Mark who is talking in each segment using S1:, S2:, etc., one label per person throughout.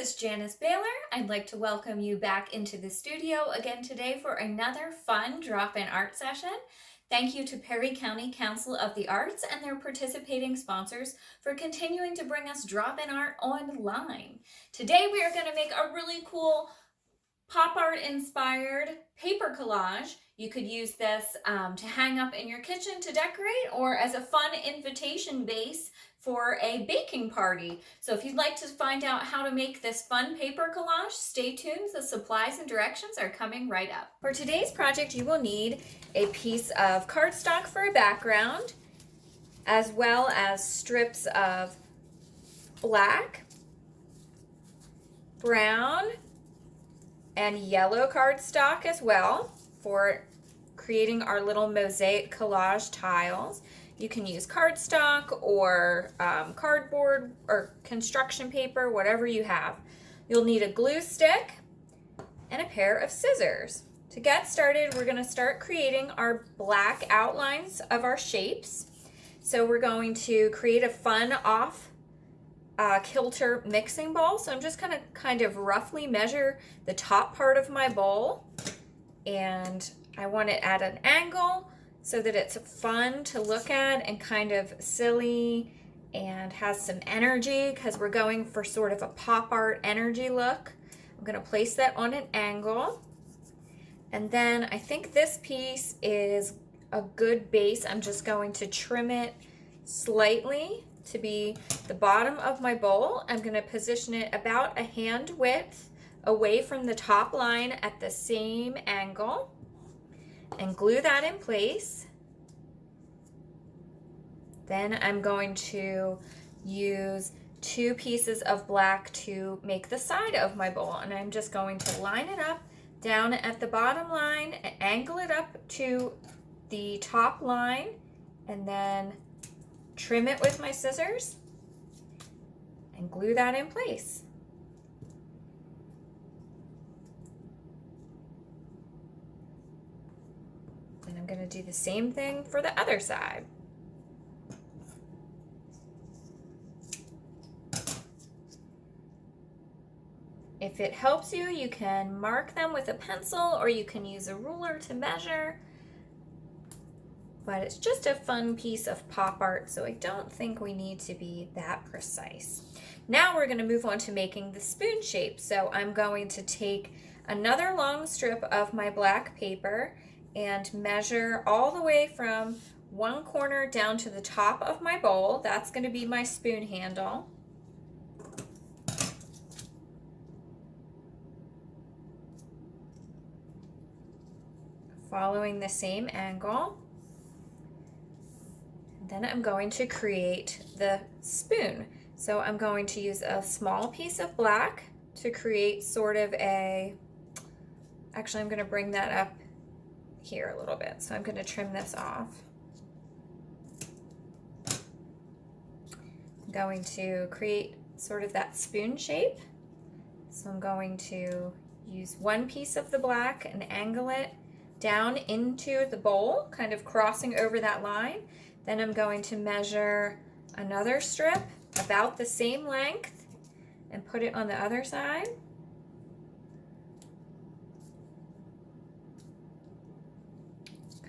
S1: is Janice Baylor. I'd like to welcome you back into the studio again today for another fun drop-in art session. Thank you to Perry County Council of the Arts and their participating sponsors for continuing to bring us drop-in art online. Today we are going to make a really cool pop art inspired paper collage. You could use this to hang up in your kitchen to decorate, or as a fun invitation base for a baking party. So if you'd like to find out how to make this fun paper collage, stay tuned. The supplies and directions are coming right up. For today's project, you will need a piece of cardstock for a background, as well as strips of black, brown, and yellow cardstock as well for creating our little mosaic collage tiles. You can use cardstock or cardboard or construction paper, whatever you have. You'll need a glue stick and a pair of scissors. To get started, we're going to start creating our black outlines of our shapes. So we're going to create a fun off kilter mixing bowl. So I'm just going to kind of roughly measure the top part of my bowl, and I want it at an angle so that it's fun to look at and kind of silly and has some energy, because we're going for sort of a pop art energy look. I'm going to place that on an angle, and then I think this piece is a good base. I'm just going to trim it slightly to be the bottom of my bowl. I'm going to position it about a hand width away from the top line at the same angle and glue that in place. Then I'm going to use 2 pieces of black to make the side of my bowl, and I'm just going to line it up down at the bottom line and angle it up to the top line, and then trim it with my scissors and glue that in place. And I'm going to do the same thing for the other side. If it helps you, you can mark them with a pencil, or you can use a ruler to measure. But it's just a fun piece of pop art, so I don't think we need to be that precise. Now we're going to move on to making the spoon shape. So I'm going to take another long strip of my black paper and measure all the way from one corner down to the top of my bowl. That's going to be my spoon handle. Following the same angle. Then I'm going to create the spoon. So I'm going to use a small piece of black to create sort of a, actually I'm going to bring that up here a little bit. So I'm going to trim this off. I'm going to create sort of that spoon shape. So I'm going to use one piece of the black and angle it down into the bowl, kind of crossing over that line. Then I'm going to measure another strip about the same length and put it on the other side.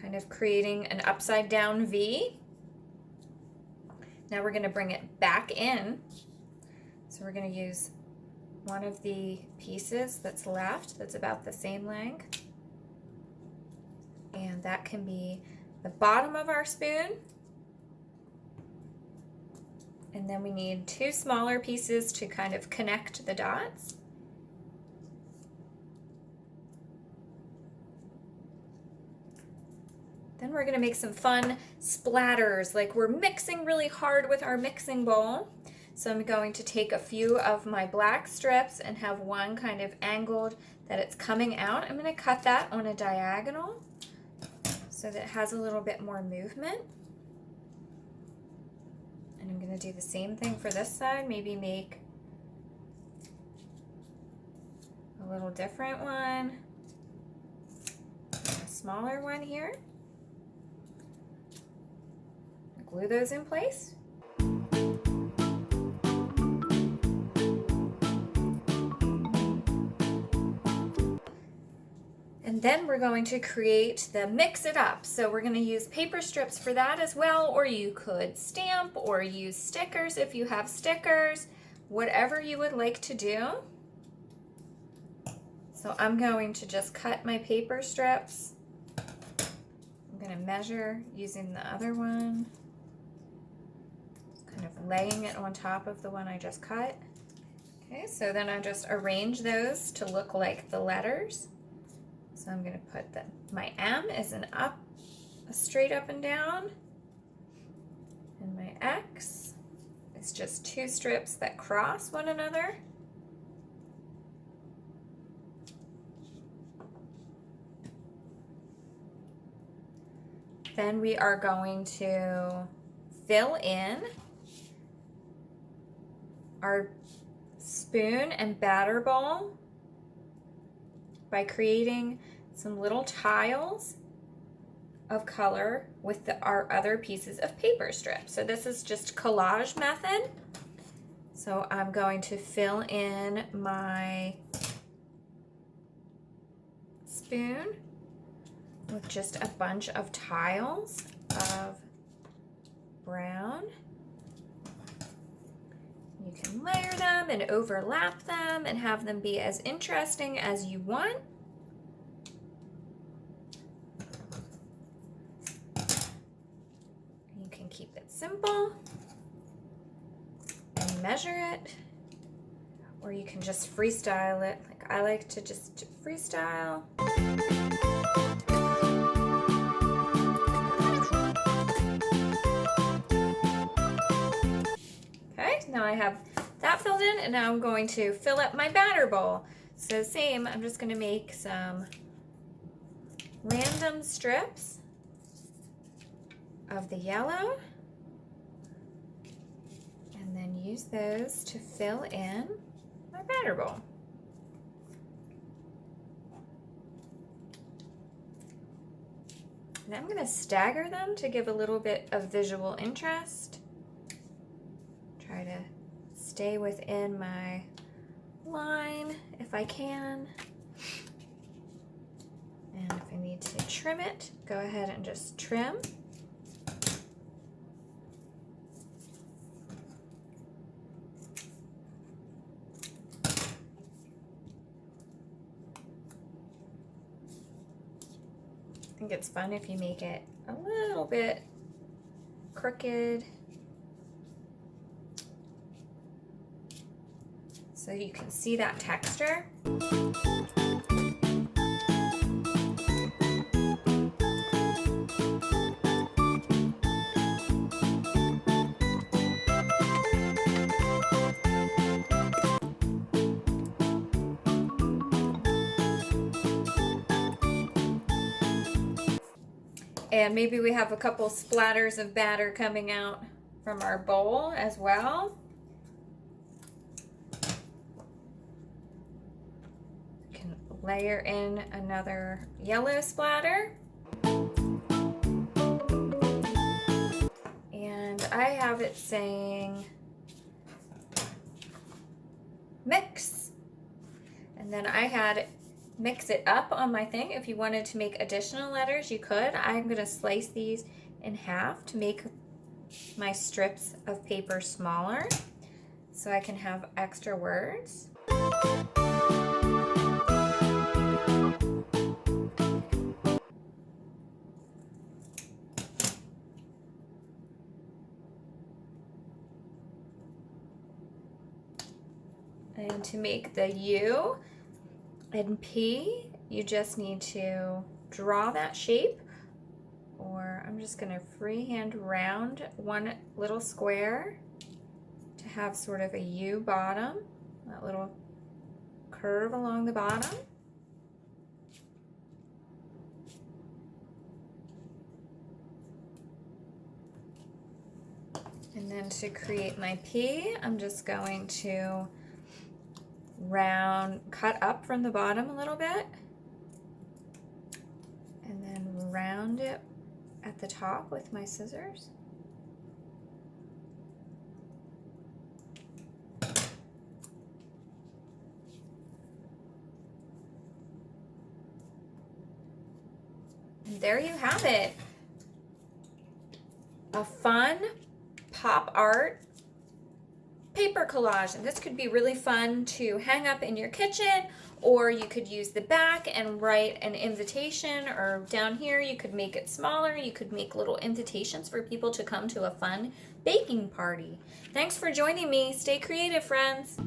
S1: Kind of creating an upside down V. Now we're going to bring it back in. So we're going to use one of the pieces that's left that's about the same length. And that can be the bottom of our spoon. And then we need 2 smaller pieces to kind of connect the dots. Then we're going to make some fun splatters, like we're mixing really hard with our mixing bowl. So I'm going to take a few of my black strips and have one kind of angled that it's coming out. I'm going to cut that on a diagonal so that it has a little bit more movement. And I'm going to do the same thing for this side, maybe make a little different one, a smaller one here. Glue those in place. Then we're going to create the mix it up. So we're going to use paper strips for that as well, or you could stamp or use stickers if you have stickers, whatever you would like to do. So I'm going to just cut my paper strips. I'm going to measure using the other one, kind of laying it on top of the one I just cut. Okay, so then I just arrange those to look like the letters. So I'm going to put my M is a straight up and down, and my X is just two strips that cross one another. Then we are going to fill in our spoon and batter bowl by creating some little tiles of color with our other pieces of paper strip. So this is just collage method. So I'm going to fill in my spoon with just a bunch of tiles of brown. You can layer them and overlap them and have them be as interesting as you want. You can keep it simple and measure it, or you can just freestyle it. Like I like to just freestyle. Now I have that filled in, and now I'm going to fill up my batter bowl. So same, I'm just going to make some random strips of the yellow and then use those to fill in my batter bowl. And I'm going to stagger them to give a little bit of visual interest. Try to stay within my line if I can. And if I need to trim it, go ahead and just trim. I think it's fun if you make it a little bit crooked, so you can see that texture. And maybe we have a couple splatters of batter coming out from our bowl as well. Layer in another yellow splatter. And I have it saying mix. And then I had mix it up on my thing. If you wanted to make additional letters, you could. I'm going to slice these in half to make my strips of paper smaller so I can have extra words. And to make the U and P, you just need to draw that shape, or I'm just going to freehand round one little square to have sort of a U bottom, that little curve along the bottom. And then to create my P, I'm just going to cut up from the bottom a little bit, and then round it at the top with my scissors. And there you have it. A fun pop art paper collage. And this could be really fun to hang up in your kitchen, or you could use the back and write an invitation, or down here you could make it smaller. You could make little invitations for people to come to a fun baking party. Thanks for joining me. Stay creative, friends.